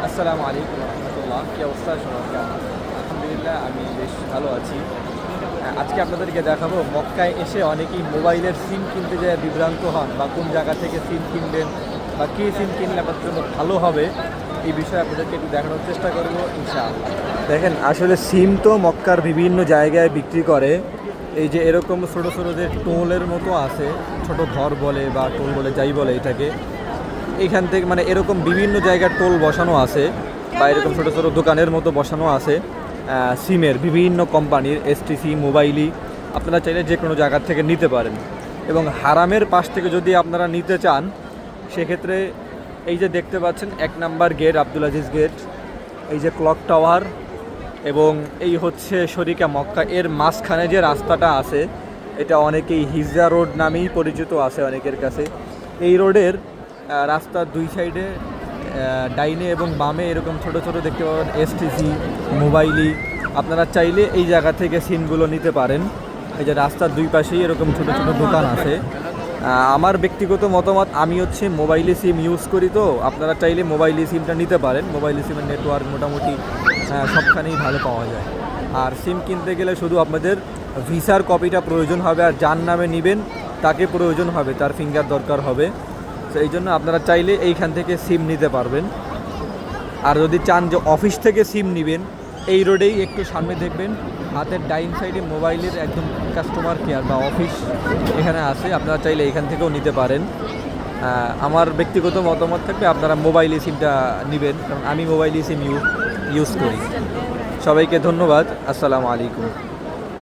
আসসালামু আলাইকুম রহমতুল্লাহ। কী অবস্থা সবার? কেমন আছেন? আলহামদুলিল্লাহ, আমি বেশ ভালো আছি। আজকে আপনাদেরকে দেখাবো মক্কায় এসে অনেকেই মোবাইলের সিম কিনতে যায় বিভ্রান্ত হন, বা কোন জায়গা থেকে সিম কিনবেন বা কী সিম কিনলে আপনার জন্য ভালো হবে, এই বিষয়ে আপনাদেরকে একটু দেখানোর চেষ্টা করবো ইনশাআল্লাহ। দেখেন, আসলে সিম তো মক্কার বিভিন্ন জায়গায় বিক্রি করে। এই যে এরকম ছোটো ছোটো যে টোলের মতো আছে, ছোট ঘর বলে বা টোল বলে, যাই বলে এটাকে, এইখান থেকে মানে এরকম বিভিন্ন জায়গার টোল বসানো আছে, বা এরকম ছোটো ছোটো দোকানের মতো বসানো আছে সিমের বিভিন্ন কোম্পানির, এসটিসি, মোবাইলি। আপনারা চাইলে যে কোনো জায়গার থেকে নিতে পারেন। এবং হারামের পাশ থেকে যদি আপনারা নিতে চান, সেক্ষেত্রে এই যে দেখতে পাচ্ছেন 1 number gate, Abdul Aziz gate, এই যে ক্লক টাওয়ার, এবং এই হচ্ছে শরিকা মক্কা, এর মাঝখানে যে রাস্তাটা আছে, এটা অনেকেই হিজা রোড নামেই পরিচিত আছে অনেকের কাছে। এই রোডের রাস্তার দুই সাইডে ডাইনে এবং বামে এরকম ছোট ছোট দেখতে পাবেন এসটিসি, মোবাইলি। আপনারা চাইলে এই জায়গা থেকে সিমগুলো নিতে পারেন। এই যে রাস্তার দুই পাশেই এরকম ছোট ছোট দোকান আছে। আমার ব্যক্তিগত মতামত, আমি হচ্ছে মোবাইলে সিম ইউজ করি, তো আপনারা চাইলে মোবাইলে সিমটা নিতে পারেন। মোবাইলে সিমের নেটওয়ার্ক মোটামুটি সবখানেই ভালো পাওয়া যায়। আর সিম কিনতে গেলে শুধু আপনাদের ভিসার কপিটা প্রয়োজন হবে, আর যার নামে নেবেন তাকে প্রয়োজন হবে, তার ফিঙ্গার দরকার হবে। তো এই জন্য আপনারা চাইলে এইখান থেকে সিম নিতে পারবেন। আর যদি চান যে অফিস থেকে সিম নেবেন, এই রোডেই একটু সামনে দেখবেন হাতের ডাইন সাইডে মোবাইলের একদম কাস্টমার কেয়ার বা অফিস এখানে আছে, আপনারা চাইলে এখান থেকেও নিতে পারেন। আমার ব্যক্তিগত মতামত থাকবে আপনারা মোবাইলে সিমটা নেবেন, কারণ আমি মোবাইলে সিম ইউজ করি। সবাইকে ধন্যবাদ। আসসালামু আলাইকুম।